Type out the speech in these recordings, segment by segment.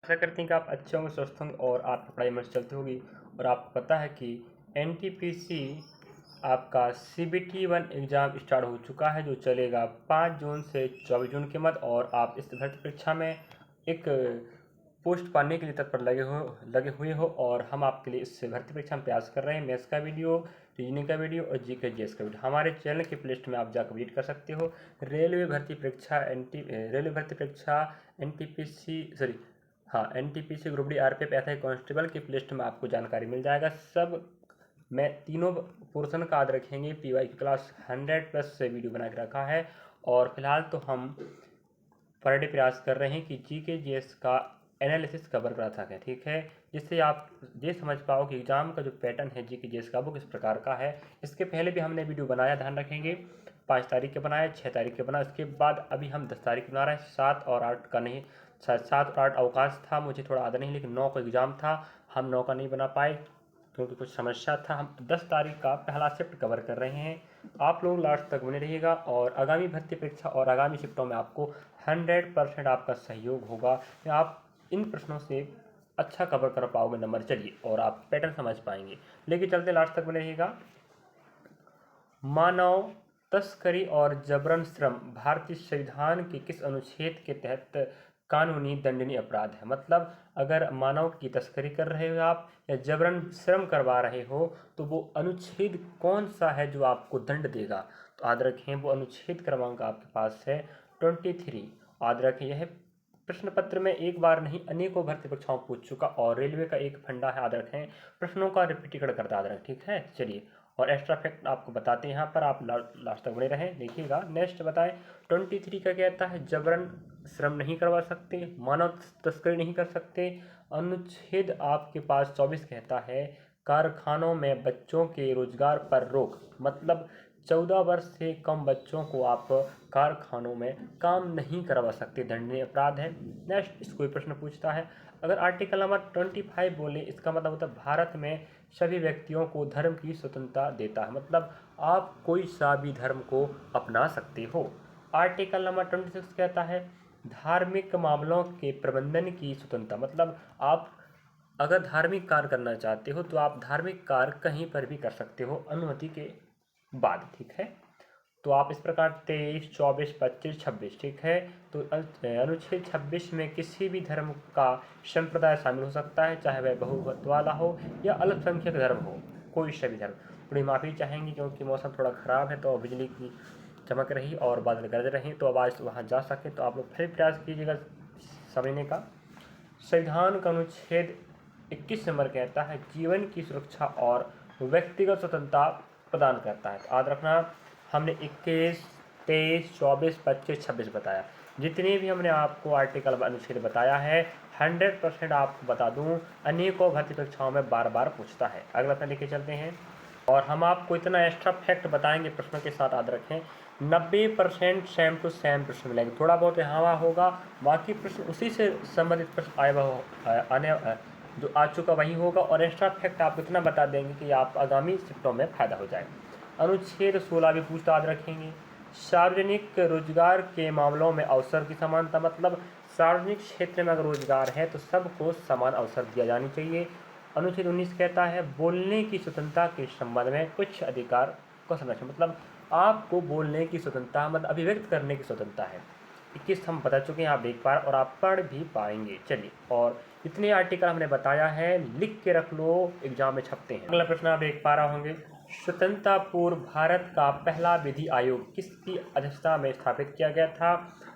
आशा करते हैं कि आप अच्छे होंगे, स्वस्थ होंगे और आपकी पढ़ाई मस्त चलती होगी। और आपको पता है कि एनटीपीसी आपका CBT 1 एग्ज़ाम स्टार्ट हो चुका है, जो चलेगा 5 जून से 24 जून के मध्य। और आप इस भर्ती परीक्षा में एक पोस्ट पाने के लिए तत्पर लगे हुए हो। और हम आपके लिए इस भर्ती परीक्षा में प्रयास कर रहे हैं। मैथ्स का वीडियो, रीजनिंग का वीडियो और जीके जीएस का वीडियो हमारे चैनल के प्लेलिस्ट में आप जाकर विजिट कर सकते हो। रेलवे भर्ती परीक्षा NTPC group D RPF SI constable की प्लेलिस्ट में आपको जानकारी मिल जाएगा। सब मैं तीनों पोर्शन का याद रखेंगे। पीवाई की क्लास 100+ से वीडियो बना के रखा है। और फिलहाल तो हम पर डे प्रयास कर रहे हैं कि जीके जीएस का एनालिसिस कवर करा सकें, ठीक है, जिससे आप ये समझ पाओ कि एग्जाम का जो पैटर्न है जीके जीएस का वो किस प्रकार का है। इसके पहले भी हमने वीडियो बनाया, ध्यान रखेंगे, 5 तारीख के बनाया, 6 तारीख के बनाया। उसके बाद अभी हम 10 तारीख बना रहे हैं। 7 और 8 का नहीं, 7 और 8 अवकाश था, मुझे थोड़ा आदत नहीं, लेकिन 9 को एग्ज़ाम था, हम 9 का नहीं बना पाए क्योंकि कुछ समस्या था। हम 10 तारीख का पहला शिफ्ट कवर कर रहे हैं। आप लोग लास्ट तक बने रहिएगा और आगामी भर्ती परीक्षा और आगामी शिफ्टों में आपको 100% आपका सहयोग होगा। आप इन प्रश्नों से अच्छा कवर कर पाओगे नंबर, चलिए, और आप पैटर्न समझ पाएंगे। लेकिन चलते लास्ट तक बने रहिएगा। मानव तस्करी और जबरन श्रम भारतीय संविधान के किस अनुच्छेद के तहत कानूनी दंडनीय अपराध है? मतलब अगर मानव की तस्करी कर रहे हो आप या जबरन श्रम करवा रहे हो तो वो अनुच्छेद कौन सा है जो आपको दंड देगा? तो याद रखें, वो अनुच्छेद क्रमांक आपके पास है 23। याद रखें, यह प्रश्न पत्र में एक बार नहीं अनेकों भर्ती परीक्षाओं पूछ चुका और रेलवे का एक फंडा है। याद रखें, प्रश्नों का रिपीटेड करता याद रखें, ठीक है। चलिए, और एक्स्ट्रा फैक्ट आपको बताते हैं यहाँ पर, आप लास्ट तक बने रहें, देखिएगा। नेक्स्ट बताएं, 23 का कहता है जबरन श्रम नहीं करवा सकते, मानव तस्करी नहीं कर सकते। अनुच्छेद आपके पास 24 कहता है कारखानों में बच्चों के रोजगार पर रोक, मतलब 14 वर्ष से कम बच्चों को आप कारखानों में काम नहीं करवा सकते, दंडनीय अपराध है। नेक्स्ट, इस कोई प्रश्न पूछता है, अगर आर्टिकल नंबर 25 बोले, इसका मतलब होता है भारत में सभी व्यक्तियों को धर्म की स्वतंत्रता देता है, मतलब आप कोई सा भी धर्म को अपना सकते हो। आर्टिकल नंबर 26 कहता है धार्मिक मामलों के प्रबंधन की स्वतंत्रता, मतलब आप अगर धार्मिक कार्य करना चाहते हो तो आप धार्मिक कार्य कहीं पर भी कर सकते हो अनुमति के बाद, ठीक है। तो आप इस प्रकार 23, 24, 25, 26, ठीक है। तो अनुच्छेद 26 में किसी भी धर्म का संप्रदाय शामिल हो सकता है, चाहे वह बहुमत वाला हो या अल्पसंख्यक धर्म हो, कोई सा भी धर्म। थोड़ी माफ़ी चाहेंगे क्योंकि मौसम थोड़ा ख़राब है, तो बिजली की चमक रही और बादल गरज रहे, तो आवाज़ वहाँ जा सके, तो आप लोग फिर प्रयास कीजिएगा समझने का। संविधान का अनुच्छेद 21 नंबर कहता है जीवन की सुरक्षा और व्यक्तिगत स्वतंत्रता प्रदान करता है। तो याद रखना, हमने 21, 23, 24, 25, 26 बताया। जितने भी हमने आपको आर्टिकल अनुच्छेद बताया है 100% आपको बता दूं, अनेकों भर्ती परीक्षाओं में बार बार पूछता है। अगला प्रश्न लेके चलते हैं और हम आपको इतना एक्स्ट्रा फैक्ट बताएंगे प्रश्नों के साथ, याद रखें 90% सेम टू सेम प्रश्न मिलेंगे, थोड़ा बहुत यहाँ होगा, बाकी प्रश्न उसी से संबंधित प्रश्न जो आ चुका वही होगा। और एक्स्ट्रा फैक्ट आप इतना बता देंगे कि आप आगामी शिफ्टों में फायदा हो जाए। अनुच्छेद 16 भी पूछता, याद रखेंगे सार्वजनिक रोजगार के मामलों में अवसर की समानता, मतलब सार्वजनिक क्षेत्र में अगर रोजगार है तो सबको समान अवसर दिया जानी चाहिए। अनुच्छेद 19 कहता है बोलने की स्वतंत्रता के संबंध में कुछ अधिकार को संरक्षण, मतलब आपको बोलने की स्वतंत्रता, मतलब अभिव्यक्त करने की स्वतंत्रता है। 21 हम बता चुके हैं, आप देख पा रहे और आप पढ़ भी पाएंगे। चलिए, और इतने आर्टिकल हमने बताया है, लिख के रख लो, एग्जाम में छपते हैं। अगला प्रश्न आप देख पा रहे होंगे, स्वतंत्रता पूर्व भारत का पहला विधि आयोग किसकी अध्यक्षता में स्थापित किया गया था?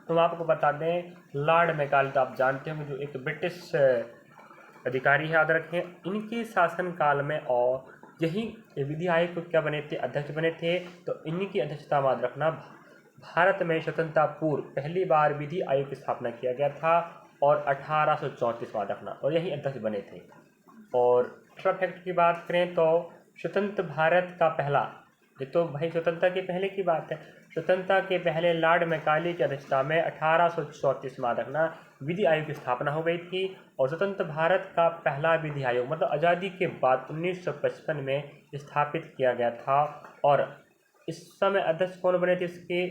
तो हम आपको बता दें, लॉर्ड मैकाले, तो आप जानते होंगे जो एक ब्रिटिश अधिकारी है, याद रखें इनके शासनकाल में। और यही विधि आयोग को क्या बने थे, अध्यक्ष बने थे, तो इन्हीं की अध्यक्षता में याद रखना भारत में स्वतंत्रता पूर्व पहली बार विधि आयोग की स्थापना किया गया था और 1834 याद रखना, और यही अध्यक्ष बने थे। और एक्स्ट्रा फैक्ट की बात करें तो स्वतंत्र भारत का पहला, ये तो भाई स्वतंत्रता के पहले की बात है, स्वतंत्रता के पहले लॉर्ड मैकाले की अध्यक्षता में 1834 में रखना विधि आयोग की स्थापना हो गई थी। और स्वतंत्र भारत का पहला विधि आयोग मतलब आज़ादी के बाद 1955 में स्थापित किया गया था। और इस समय अध्यक्ष कौन बने थे इसके?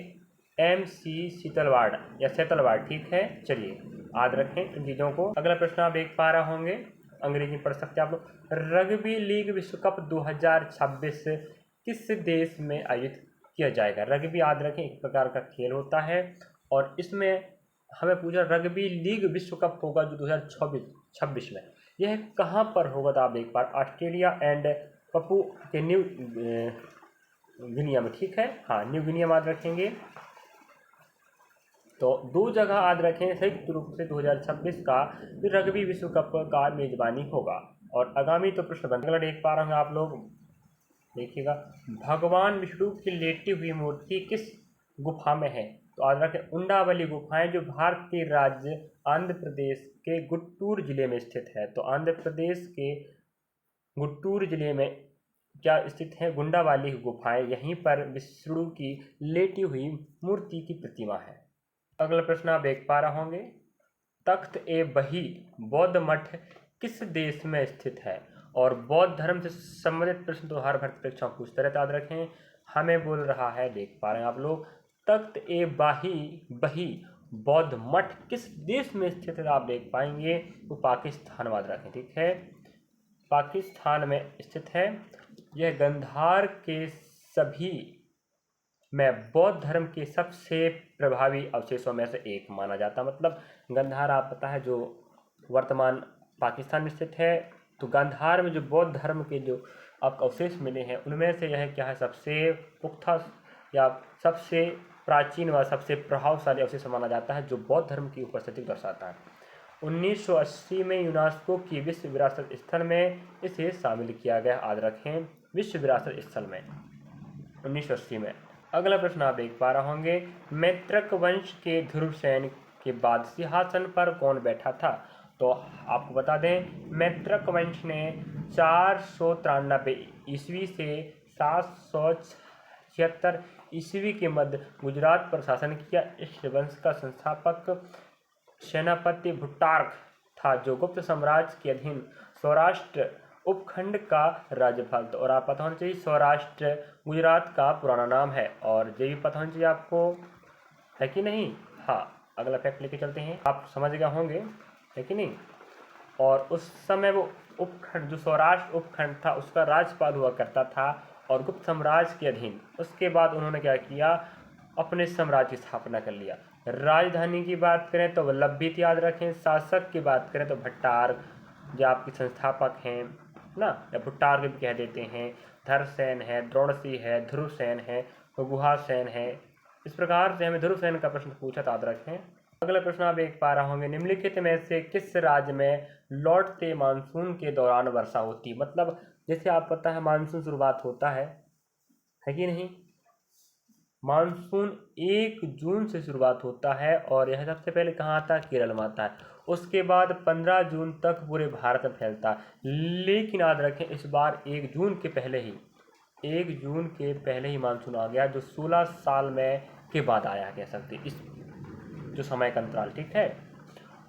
MC सीतलवाड़ या सेतलवाड़, ठीक है। चलिए, याद रखें इन चीज़ों को। अगला प्रश्न आप देख पा रहे होंगे, अंग्रेजी में पढ़ सकते हैं आप लोग। रग्बी लीग विश्व कप 2026 किस देश में आयोजित किया जाएगा? रग्बी याद रखें एक प्रकार का खेल होता है और इसमें हमें पूछा रग्बी लीग विश्व कप होगा जो 2026 में, यह कहाँ पर होगा? तो आप देख पा रहे ऑस्ट्रेलिया एंड पप्पू के न्यू गिनिया में, ठीक है, हाँ न्यू गिनिया में याद रखेंगे। तो दो जगह याद रखें संयुक्त रूप से 2026 का रग्बी विश्व कप का मेजबानी होगा। और आगामी तो प्रश्न बंद देख पा रहे हैं आप लोग, देखिएगा, भगवान विष्णु की लेटी हुई मूर्ति किस गुफा में है? तो याद रखें उंडावली गुफाएं जो भारतीय राज्य आंध्र प्रदेश के गुंटूर जिले में स्थित है। तो आंध्र प्रदेश के गुंटूर जिले में क्या स्थित है? गुंडावाली गुफाएं, यहीं पर विष्णु की लेटी हुई मूर्ति की प्रतिमा है। अगला प्रश्न आप देख पा रहे होंगे, तख्त ए बही बौद्ध मठ किस देश में स्थित है? और बौद्ध धर्म से संबंधित प्रश्न तो हर भर्ती परीक्षा पूछते रहते, याद रखें। हमें बोल रहा है, देख पा रहे हैं आप लोग, तख्त ए बही बौद्ध मठ किस देश में स्थित है? आप देख पाएंगे वो पाकिस्तान, याद रखें, ठीक है, पाकिस्तान में स्थित है। यह गंधार के सभी में बौद्ध धर्म के सबसे प्रभावी अवशेषों में से एक माना जाता है। मतलब गंधार आप पता है जो वर्तमान पाकिस्तान में स्थित है, तो गंधार में जो बौद्ध धर्म के जो आपको अवशेष मिले हैं उनमें से यह क्या है, सबसे पुख्ता या सबसे प्राचीन व सबसे प्रभावशाली अवशेष माना जाता है जो बौद्ध धर्म की उपस्थिति दर्शाता है। 1980 में यूनेस्को की विश्व विरासत स्थल में इसे शामिल किया गया, याद रखें, विश्व विरासत स्थल में 1980 में। अगला प्रश्न आप देख पा रहे होंगे, मैत्रक वंश के ध्रुवसेन के बाद सिंहासन पर कौन बैठा था? तो आपको बता दें मैत्रक वंश ने 493 ईस्वी से 776 ईस्वी के मध्य गुजरात पर शासन किया। इस वंश का संस्थापक सेनापति भुट्टार्क था जो गुप्त साम्राज्य के अधीन सौराष्ट्र उपखंड का राज्यपाल था। और आप पता होना चाहिए सौराष्ट्र गुजरात का पुराना नाम है, और ये भी पता होना चाहिए आपको, है कि नहीं? हाँ, अगला फैक्ट लेके चलते हैं, आप समझ गए होंगे, है कि नहीं? और उस समय वो उपखंड जो सौराष्ट्र उपखंड था उसका राज्यपाल हुआ करता था और गुप्त साम्राज्य के अधीन। उसके बाद उन्होंने क्या किया, अपने साम्राज्य की स्थापना कर लिया। राजधानी की बात करें तो वल्लभित, याद रखें। शासक की बात करें तो भट्टार्क जो आपके संस्थापक हैं ना, या भुट्टार्क भी कह देते हैं। धरसेन है, द्रोणसी है, ध्रुवसेन है, गुहासेन है। इस प्रकार से हमें ध्रुवसेन का प्रश्न पूछा, याद रखें। अगला प्रश्न आप देख पा रहे होंगे, निम्नलिखित में से किस राज्य में लौटते मानसून के दौरान वर्षा होती? मतलब जैसे आप पता है मानसून शुरुआत होता है कि नहीं? मानसून 1 जून से शुरुआत होता है और यह सबसे पहले कहाँ आता है? केरल में आता है। उसके बाद 15 जून तक पूरे भारत में फैलता है। लेकिन याद रखें इस बार 1 जून के पहले ही मानसून आ गया, जो 16 साल में के बाद आया, कह सकते इस जो समय का अंतराल, ठीक है।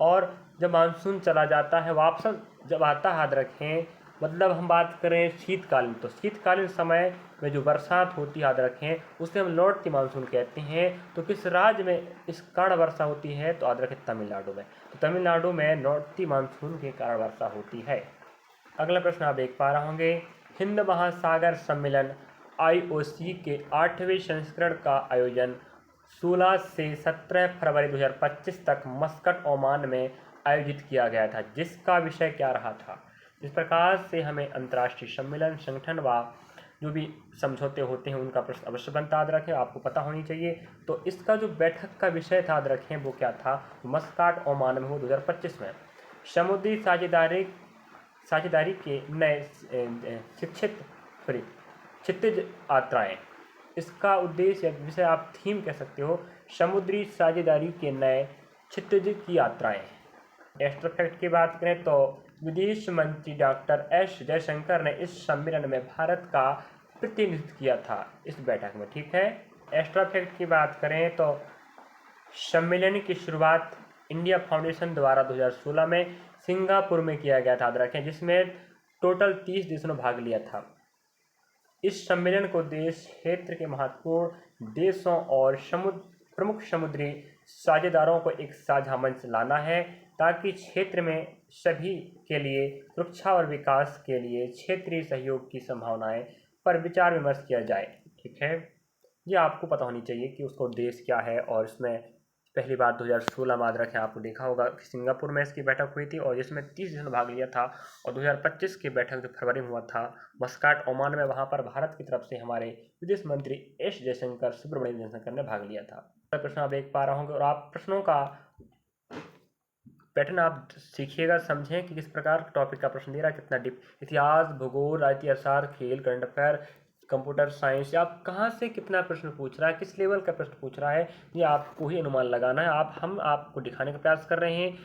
और जब मानसून चला जाता है वापस जब आता है, याद रखें, मतलब हम बात करें शीतकालीन, तो शीतकालीन समय में जो बरसात होती है, याद रखें, उसे हम लौटती मानसून कहते हैं। तो किस राज्य में इस कारण वर्षा होती है? तो याद रखें तमिलनाडु में। तो तमिलनाडु में लौटती मानसून के कारण वर्षा होती है। अगला प्रश्न आप देख पा रहे होंगे, हिंद महासागर सम्मेलन IOC के 8वें संस्करण का आयोजन 16 से 17 फरवरी 2025 तक मस्कट, ओमान में आयोजित किया गया था, जिसका विषय क्या रहा था? इस प्रकार से हमें अंतर्राष्ट्रीय सम्मेलन, संगठन व जो भी समझौते होते हैं उनका प्रश्न अवश्य बनता, याद रखें, आपको पता होनी चाहिए। तो इसका जो बैठक का विषय था, याद रखें, वो क्या था? मस्कट, ओमान में हो 2025 में। समुद्री साझेदारी के नए क्षितिज यात्राएं, इसका उद्देश्य विषय आप थीम कह सकते हो, समुद्री साझेदारी के नए क्षितिज की यात्राएं। एक्स्ट्रा फैक्ट की बात करें तो विदेश मंत्री डॉक्टर एस जयशंकर ने इस सम्मेलन में भारत का प्रतिनिधित्व किया था इस बैठक में, ठीक है। एक्स्ट्रा फैक्ट की बात करें तो सम्मेलन की शुरुआत इंडिया फाउंडेशन द्वारा 2016 में सिंगापुर में किया गया था, याद रखें, जिसमें टोटल 30 देशों ने भाग लिया था। इस सम्मेलन को देश क्षेत्र के महत्वपूर्ण देशों और प्रमुख समुद्री साझेदारों को एक साझा मंच लाना है, ताकि क्षेत्र में सभी के लिए सुरक्षा और विकास के लिए क्षेत्रीय सहयोग की संभावनाएं पर विचार विमर्श किया जाए। ठीक है, ये आपको पता होनी चाहिए कि उसका उद्देश्य क्या है। और इसमें पहली बार 2016 में याद रखें, आपको देखा होगा कि सिंगापुर में इसकी बैठक हुई थी और जिसमें 30 देशों ने भाग लिया था। और 2025 की बैठक जो फरवरी में हुआ था मस्काट ओमान में, वहाँ पर भारत की तरफ से हमारे विदेश मंत्री एस जयशंकर, सुब्रमण्यम जयशंकर ने भाग लिया था। प्रश्न आप देख पा रहे होंगे और आप प्रश्नों का पैटर्न आप सीखिएगा, समझें कि किस प्रकार टॉपिक का प्रश्न दे रहा है, कितना डिप, इतिहास, भूगोल, राजनीति अर्थशास्त्र, खेल, करंट अफेयर, कंप्यूटर साइंस, या आप कहाँ से कितना प्रश्न पूछ रहा है, किस लेवल का प्रश्न पूछ रहा है, ये आपको ही अनुमान लगाना है। हम आपको दिखाने का प्रयास कर रहे हैं,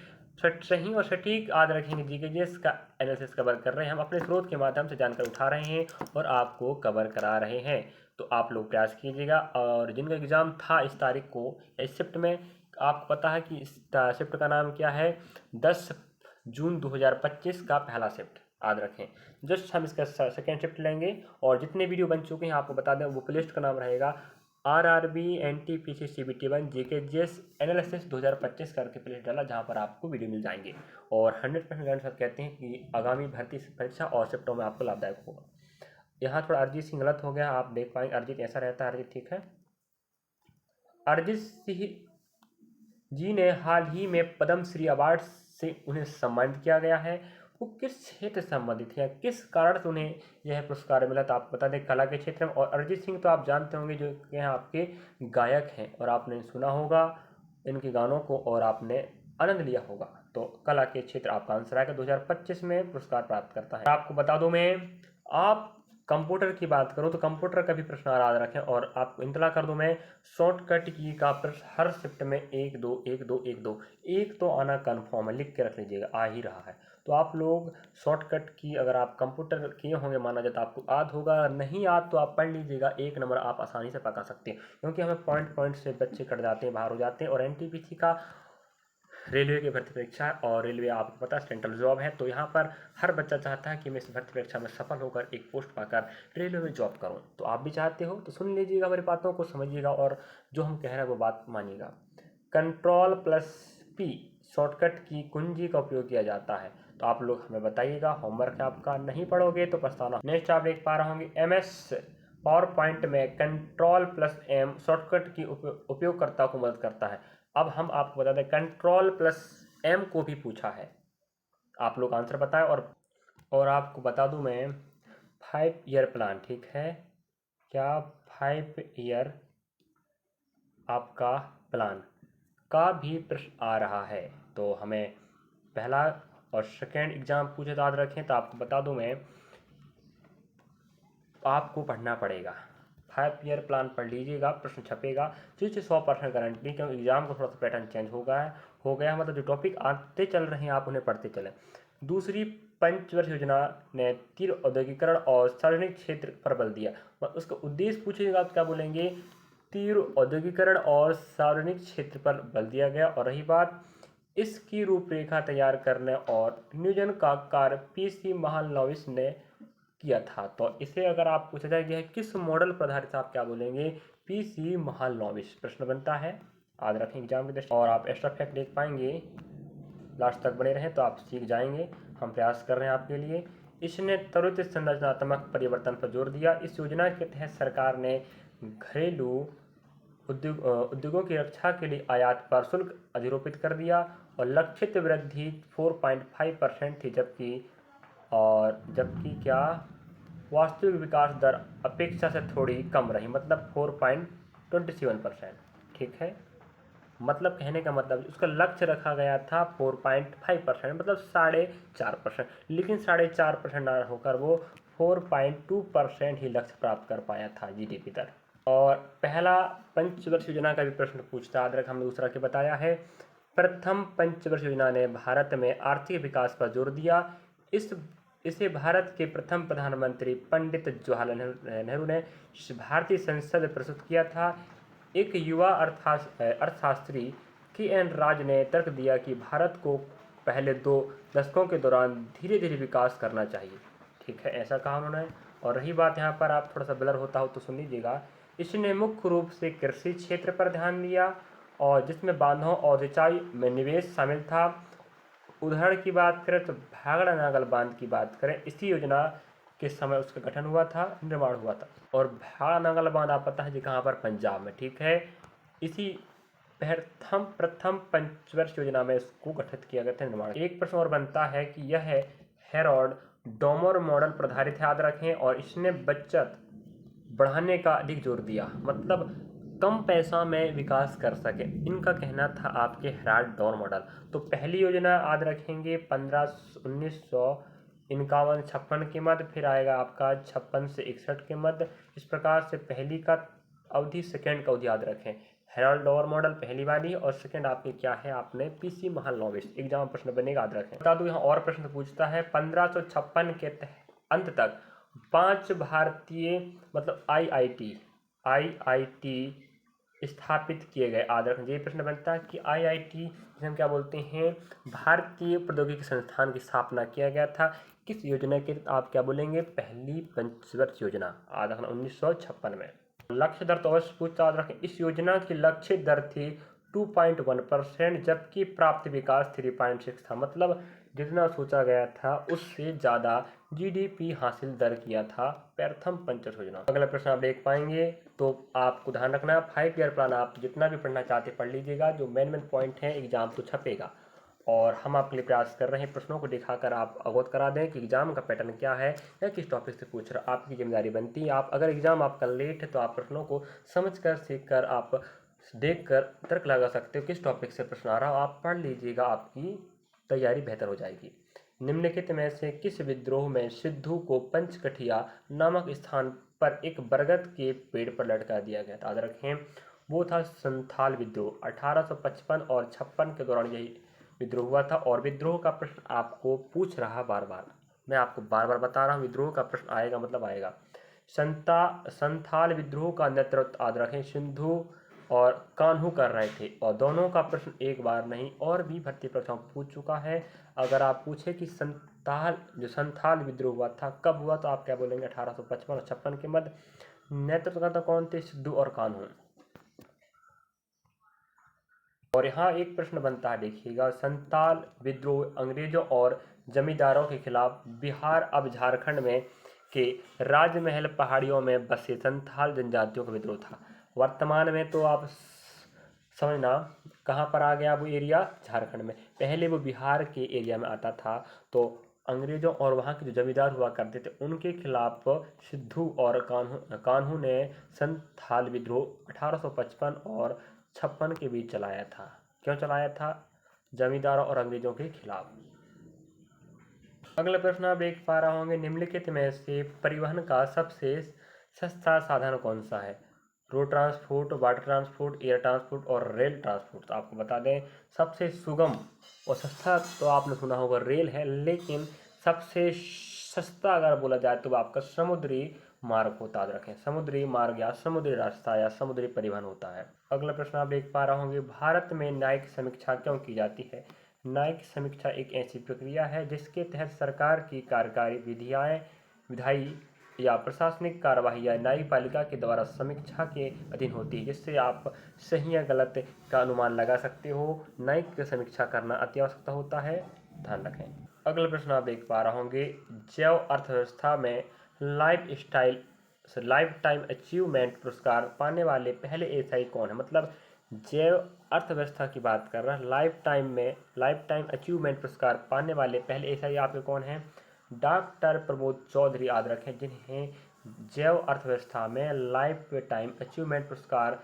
सही और सटीक याद रखेंगे जीके का एनालिसिस कवर कर रहे हैं, हम अपने स्रोत के माध्यम से जानकारी उठा रहे हैं और आपको कवर करा रहे हैं। तो आप लोग प्रयास कीजिएगा। और जिनका एग्ज़ाम था इस तारीख को इस शिफ्ट में, आपको पता है कि इस शिफ्ट का नाम क्या है, 10 जून 2025 का पहला शिफ्ट, याद रखें। जस्ट हम इसका सेकेंड शिफ्ट लेंगे और जितने वीडियो बन चुके हैं आपको बता दें, वो प्लेलिस्ट का नाम रहेगा RRB NTPC CBT 1 GKGS analysis 2025 करके प्लेलिस्ट डाला, जहां पर आपको वीडियो मिल जाएंगे। और 100% गारंटी कहते हैं कि आगामी भर्ती परीक्षा और शिफ्टों में आपको लाभदायक होगा। यहाँ थोड़ा अरिजीत सिंह गलत हो गया, आप देख पाएंगे अरिजीत ऐसा रहता है, अरिजीत ठीक है। अरिजीत सिंह जी ने हाल ही में पद्मश्री अवार्ड से उन्हें सम्मानित किया गया है। वो किस क्षेत्र से संबंधित है, किस कारण से उन्हें यह पुरस्कार मिला, तो आप बता दें कला के क्षेत्र में। और अरिजीत सिंह तो आप जानते होंगे जो यहाँ आपके गायक हैं और आपने सुना होगा इनके गानों को और आपने आनंद लिया होगा। तो कला के क्षेत्र आपका आंसर आएगा, 2025 में पुरस्कार प्राप्त करता है। आपको बता दूं मैं, आप कंप्यूटर की बात करूं तो कंप्यूटर का भी प्रश्न याद रखें और आपको इंतला कर दूं मैं, शॉर्टकट की का प्रश्न हर शिफ्ट में 1 2 1 2 1 2 1 तो आना कन्फर्म है, लिख के रख लीजिएगा, आ ही रहा है। तो आप लोग शॉर्टकट की अगर आप कंप्यूटर किए होंगे माना जाए तो आपको याद होगा, नहीं याद तो आप पढ़ लीजिएगा, 1 नंबर आप आसानी से पका सकते हैं, क्योंकि हमें पॉइंट से बच्चे कट जाते हैं, बाहर हो जाते हैं। और एनटीपीसी का रेलवे की भर्ती परीक्षा है और रेलवे आपको पता है सेंट्रल जॉब है, तो यहाँ पर हर बच्चा चाहता है कि मैं इस भर्ती परीक्षा में सफल होकर एक पोस्ट पाकर रेलवे में जॉब करूँ। तो आप भी चाहते हो तो सुन लीजिएगा, मेरी बातों को समझिएगा और जो हम कह रहे हैं वो बात मानिएगा। Ctrl+P शॉर्टकट की कुंजी का उपयोग किया जाता है, तो आप लोग हमें बताइएगा, होमवर्क आपका, नहीं पढ़ोगे तो पछताना। नेक्स्ट आप देख पा रहे होंगे, MS पावर पॉइंट में Ctrl+M शॉर्टकट की उपयोगकर्ता को मदद करता है। अब हम आपको बता दें Ctrl+M को भी पूछा है, आप लोग आंसर बताएं। और आपको बता दूं मैं 5 ईयर प्लान, ठीक है क्या, 5 ईयर आपका प्लान का भी प्रश्न आ रहा है। तो हमें पहला और सेकेंड एग्जाम पूछे तो याद रखें, तो आपको बता दूं मैं, आपको पढ़ना पड़ेगा, 5 ईयर प्लान पढ़ लीजिएगा, प्रश्न छपेगा जिससे 100% गारंटी, क्योंकि एग्जाम को थोड़ा सा पैटर्न चेंज हो गया मतलब जो टॉपिक आते चल रहे हैं आप उन्हें पढ़ते चलें। दूसरी, पंचवर्ष योजना ने तीव्र औद्योगिकरण और सार्वजनिक क्षेत्र पर बल दिया, उसका उद्देश्य पूछेगा आप क्या बोलेंगे, तीव्र औद्योगिकरण और सार्वजनिक क्षेत्र पर बल दिया गया। और रही बात, इसकी रूपरेखा तैयार करने और नियोजन का कार्य PC महालनोबिस ने किया था। तो इसे अगर आप पूछा जाए कि किस मॉडल पर आधारित, आप क्या बोलेंगे, PC महालनोबिस प्रश्न बनता है, याद रखें एग्जाम की दृष्टि। और आप एक्स्ट्रा फैक्ट देख पाएंगे, लास्ट तक बने रहें तो आप सीख जाएंगे, हम प्रयास कर रहे हैं आपके लिए। इसने त्वरित संरचनात्मक परिवर्तन पर जोर दिया। इस योजना के तहत सरकार ने घरेलू उद्योगों की रक्षा के लिए आयात पर शुल्क अधिरोपित कर दिया और लक्षित वृद्धि 4.5% थी, जबकि क्या वास्तविक विकास दर अपेक्षा से थोड़ी कम रही, मतलब 4.27%। ठीक है, मतलब कहने का मतलब उसका लक्ष्य रखा गया था 4.5%, मतलब 4.5%, लेकिन 4.5% ना होकर वो 4.2% ही लक्ष्य प्राप्त कर पाया था GDP दर। और पहला पंचवर्ष योजना का भी प्रश्न पूछता, याद रख हमने दूसरा के बताया है। प्रथम पंचवर्ष योजना ने भारत में आर्थिक विकास पर जोर दिया। इसे भारत के प्रथम प्रधानमंत्री पंडित जवाहरलाल नेहरू ने भारतीय संसद में प्रस्तुत किया था। एक युवा अर्थशास्त्री KN राज ने तर्क दिया कि भारत को पहले 2 दशकों के दौरान धीरे धीरे विकास करना चाहिए। ठीक है, ऐसा कहा उन्होंने। और रही बात, यहाँ पर आप थोड़ा सा ब्लर होता हो तो सुन लीजिएगा, इसने मुख्य रूप से कृषि क्षेत्र पर ध्यान दिया और जिसमें बांधों और सिंचाई में निवेश शामिल था। उदाहरण की बात करें तो भाखड़ा नागल बांध की बात करें, इसी योजना के समय उसका गठन हुआ था, निर्माण हुआ था। और भाखड़ा नागल बांध आप पता है जी कहाँ पर, पंजाब में, ठीक है। इसी प्रथम पंचवर्ष योजना में इसको गठित किया गया था, निर्माण। एक प्रश्न और बनता है कि यह हेरोल्ड डोमर मॉडल पर आधारित, याद रखें, और इसने बचत बढ़ाने का अधिक जोर दिया, मतलब कम पैसा में विकास कर सके, इनका कहना था आपके हेराल्ड डॉन मॉडल। तो पहली योजना याद रखेंगे 1951-56 के मध्य, फिर आएगा आपका 56 से 61 के मध्य। इस प्रकार से पहली का अवधि, सेकेंड का अवधि याद रखें। हेराल्ड डॉर मॉडल पहली वाली, और सेकेंड आपकी क्या है, आपने पीसी महालनोबिस। एग्जाम प्रश्न बनेगा, याद रखें। बता दूं यहाँ और प्रश्न पूछता है, 1556 के अंत तक 5 भारतीय मतलब आईआईटी स्थापित किए गए, याद रखें। ये प्रश्न बनता है कि आईआईटी जिसे हम क्या बोलते हैं, भारतीय प्रौद्योगिकी संस्थान की स्थापना किया गया था, किस योजना के, आप क्या बोलेंगे, पहली पंचवर्ष योजना, याद रखना 1956 में। लक्ष्य दर तो अवश्य पूछता, याद रखें। इस योजना की लक्ष्य दर थी 2.1%, जबकि प्राप्त विकास 3.6 था, मतलब जितना सोचा गया था उससे ज़्यादा जीडीपी हासिल दर किया था प्रथम पंचवर्ष योजना। अगला प्रश्न आप देख पाएंगे, तो आपको ध्यान रखना, 5 ईयर प्लान आप जितना भी पढ़ना चाहते पढ़ लीजिएगा, जो मेन पॉइंट है एग्जाम तो छपेगा, और हम आपके लिए प्रयास कर रहे हैं प्रश्नों को दिखाकर आप अवगत करा दें कि एग्जाम का पैटर्न क्या है या किस टॉपिक से पूछ रहा, आपकी जिम्मेदारी बनती है। आप अगर एग्जाम आपका लेट है तो आप प्रश्नों को समझकर, सीखकर, आप देखकर तर्क लगा सकते हो किस टॉपिक से प्रश्न आ रहा हो, आप पढ़ लीजिएगा, आपकी तैयारी बेहतर हो जाएगी। निम्नलिखित में से किस विद्रोह में सिद्धू को पंचकठिया नामक स्थान पर एक बरगद के पेड़ पर लटका दिया गया था, याद रखें। वो था संथाल विद्रोह, 1855 और 56 के दौरान यही विद्रोह हुआ था। और विद्रोह का प्रश्न आपको पूछ रहा बार बार, मैं आपको बार बार बता रहा हूँ, विद्रोह का प्रश्न आएगा मतलब आएगा। संथाल विद्रोह का नेतृत्व, याद रखें, सिंधु और कान्हू कर रहे थे, और दोनों का प्रश्न एक बार नहीं और भी भर्ती परीक्षाओं में पूछ चुका है। अगर आप पूछे कि संथाल विद्रोह हुआ था कब हुआ, तो आप क्या बोलेंगे, 1855 और 56 के मध्य। नेतृत्व करता कौन थे, सिद्धू और कान्हू। और यहाँ एक प्रश्न बनता है, देखिएगा, संथाल विद्रोह अंग्रेजों और जमींदारों के खिलाफ बिहार अब झारखंड में के राजमहल पहाड़ियों में बसे संथाल जनजातियों का विद्रोह था। वर्तमान में तो आप समझना कहाँ पर आ गया वो एरिया, झारखंड में। पहले वो बिहार के एरिया में आता था। तो अंग्रेजों और वहाँ के जो जमींदार हुआ करते थे उनके खिलाफ सिद्धू और कान्हू ने संथाल विद्रोह 1855 और 56 के बीच चलाया था। क्यों चलाया था, जमींदारों और अंग्रेजों के खिलाफ। अगला प्रश्न आप देख पा रहे होंगे, निम्नलिखित में से परिवहन का सबसे सस्ता साधन कौन सा है। Road transport, water transport, air transport और रेल ट्रांसपोर्ट। तो आपको बता दें सबसे सुगम और सस्ता तो आपने सुना होगा रेल है, लेकिन सबसे सस्ता अगर बोला जाए तो आपका समुद्री मार्ग होता है, रखें, समुद्री मार्ग या समुद्री रास्ता या समुद्री परिवहन होता है। अगला प्रश्न आप देख पा रहे होंगे, भारत में न्यायिक समीक्षा क्यों की जाती है। न्यायिक समीक्षा एक ऐसी प्रक्रिया है जिसके तहत सरकार की कार्यकारी विधायी या प्रशासनिक कार्यवाही या न्यायपालिका के द्वारा समीक्षा के अधीन होती है, जिससे आप सही या गलत का अनुमान लगा सकते हो। न्यायिक समीक्षा करना अति आवश्यकता होता है, ध्यान रखें। अगला प्रश्न आप देख पा रहे होंगे, जैव अर्थव्यवस्था में लाइफ टाइम अचीवमेंट पुरस्कार पाने वाले पहले एशियाई कौन है। मतलब जैव अर्थव्यवस्था की बात कर रहा है, लाइफ टाइम अचीवमेंट पुरस्कार पाने वाले पहले एशियाई आपके कौन हैं, डॉक्टर प्रमोद चौधरी, याद रखें, जिन्हें जैव अर्थव्यवस्था में लाइफ टाइम अचीवमेंट पुरस्कार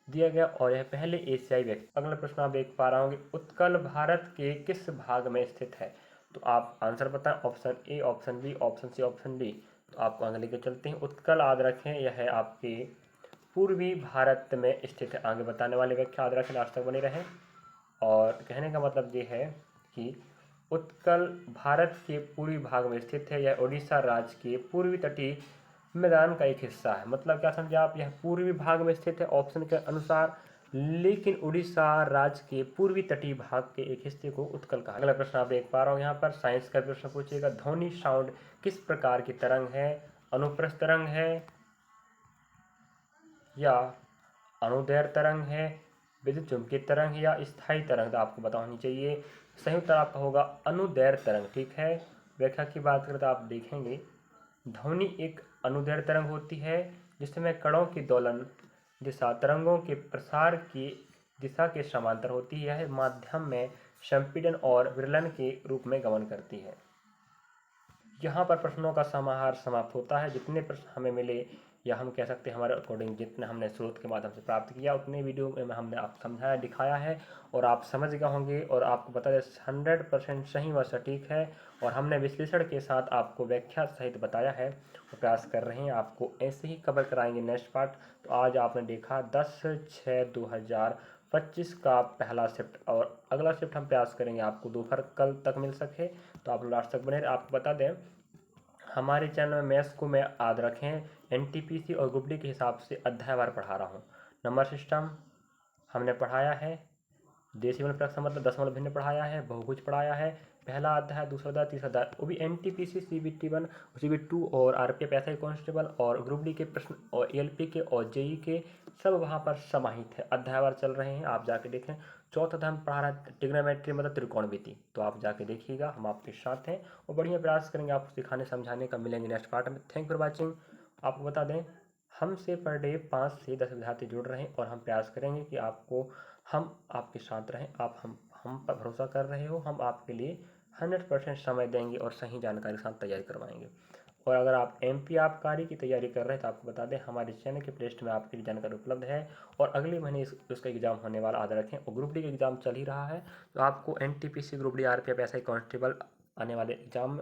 दिया गया और यह पहले एशियाई व्यक्ति। अगला प्रश्न आप देख पा रहे होंगे, उत्कल भारत के किस भाग में स्थित है। तो आप आंसर बताएं, option A, option B, option C, option D. तो आपको आगे लेकर चलते हैं। उत्कल, याद रखें, यह है आपके पूर्वी भारत में स्थित है। आगे बताने वाले व्याख्या याद रखें, लास्ट तक बने रहें। और कहने का मतलब ये है कि उत्कल भारत के पूर्वी भाग में स्थित है। यह उड़ीसा राज्य के पूर्वी तटीय मैदान का एक हिस्सा है। मतलब क्या समझे आप, यह पूर्वी भाग में स्थित है ऑप्शन के अनुसार, लेकिन उड़ीसा राज्य के पूर्वी तटीय भाग के एक हिस्से को उत्कल कहा। अगला प्रश्न आप देख पा रहे हो यहाँ पर, साइंस का प्रश्न पूछेगा, ध्वनि साउंड किस प्रकार की तरंग है। अनुप्रस्थ तरंग है या अनुदैर्ध्य तरंग है, विद्युत चुम्बकीय तरंग है या स्थायी तरंग। तो आपको पता होनी चाहिए सही उत्तर आपका होगा अनुदैर्घ्य तरंग। ठीक है, व्याख्या की बात करें तो आप देखेंगे ध्वनि एक अनुदैर्घ्य तरंग होती है जिसमें कणों की दोलन दिशा तरंगों के प्रसार की दिशा के समांतर होती है। यह माध्यम में संपीड़न और विरलन के रूप में गमन करती है। यहाँ पर प्रश्नों का समाहार समाप्त होता है। जितने प्रश्न हमें मिले या हम कह सकते हैं हमारे अकॉर्डिंग जितने हमने स्रोत के माध्यम से प्राप्त किया उतने वीडियो में हमने आप समझाया दिखाया है और आप समझ गए होंगे। और आपको बता दें 100% सही व सटीक है और हमने विश्लेषण के साथ आपको व्याख्या सहित बताया है और प्रयास कर रहे हैं आपको ऐसे ही कवर कराएंगे नेक्स्ट पार्ट। तो आज आपने देखा 10/6/2025 का पहला शिफ्ट और अगला शिफ्ट हम प्रयास करेंगे आपको दोपहर कल तक मिल सके। तो आप लास्ट तक बने रहे। आपको बता दें हमारे चैनल में मैथ्स को मैं याद रखें एनटीपीसी और ग्रुप डी के हिसाब से अध्यायवार पढ़ा रहा हूँ। नंबर सिस्टम हमने पढ़ाया है, डेसिमल फ्रैक्शन मतलब दशमलव भिन्न पढ़ाया है, बहुभुज पढ़ाया है, पहला अध्याय, दूसरा अध्याय, तीसरा अध्याय, वो भी एनटीपीसी CBT1 CBT2 और आरपीएफ एसआई कांस्टेबल और ग्रुप डी के प्रश्न और एएलपी के और जेई के सब वहाँ पर समाहित है। अध्यायवार चल रहे हैं, आप जाके देखें। चौथा अध्याय हम पढ़ा रहा है ट्रिग्नोमेट्री मतलब त्रिकोणमिति, तो आप जाके देखिएगा, हम आपके साथ हैं और बढ़िया प्रयास करेंगे आपको सिखाने समझाने का। मिलेंगे नेक्स्ट पार्ट में। Thank for watching. आपको बता दें हमसे पर डे 5 से 10 विद्यार्थी जुड़ रहे हैं और हम प्रयास करेंगे कि आपको हम आपके साथ रहें। आप हम पर भरोसा कर रहे हो, हम आपके लिए 100% समय देंगे और सही जानकारी के साथ तैयारी करवाएंगे। और अगर आप MP आबकारी की तैयारी कर रहे हैं तो आपको बता दें हमारे चैनल के प्लेलिस्ट में आपके लिए जानकारी उपलब्ध है और अगले महीने उसका एग्जाम होने वाला याद रखें। और ग्रुप डी का एग्जाम चल ही रहा है तो आपको NTPC group D RPF SI constable आने वाले एग्जाम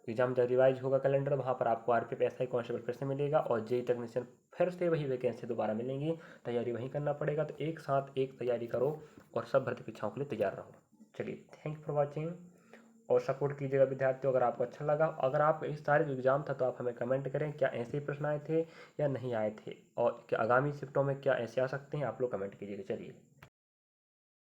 जब रिवाइज होगा कैलेंडर वहाँ पर आपको आरपीएफ एसआई कांस्टेबल फिर से मिलेगा और जेई टेक्नीशियन फिर से वही वैकेंसी दोबारा मिलेंगी। तैयारी वहीं करना पड़ेगा। तो एक साथ एक तैयारी करो और सब भर्ती परीक्षाओं के लिए तैयार रहो। चलिए थैंक फॉर वॉचिंग और सपोर्ट कीजिएगा विद्यार्थियों। अगर आपको अच्छा लगा, अगर आप इस तारीख एग्जाम था तो आप हमें कमेंट करें क्या ऐसे ही प्रश्न आए थे या नहीं आए थे और क्या आगामी शिफ्टों में क्या ऐसे आ सकते हैं, आप लोग कमेंट कीजिएगा। चलिए।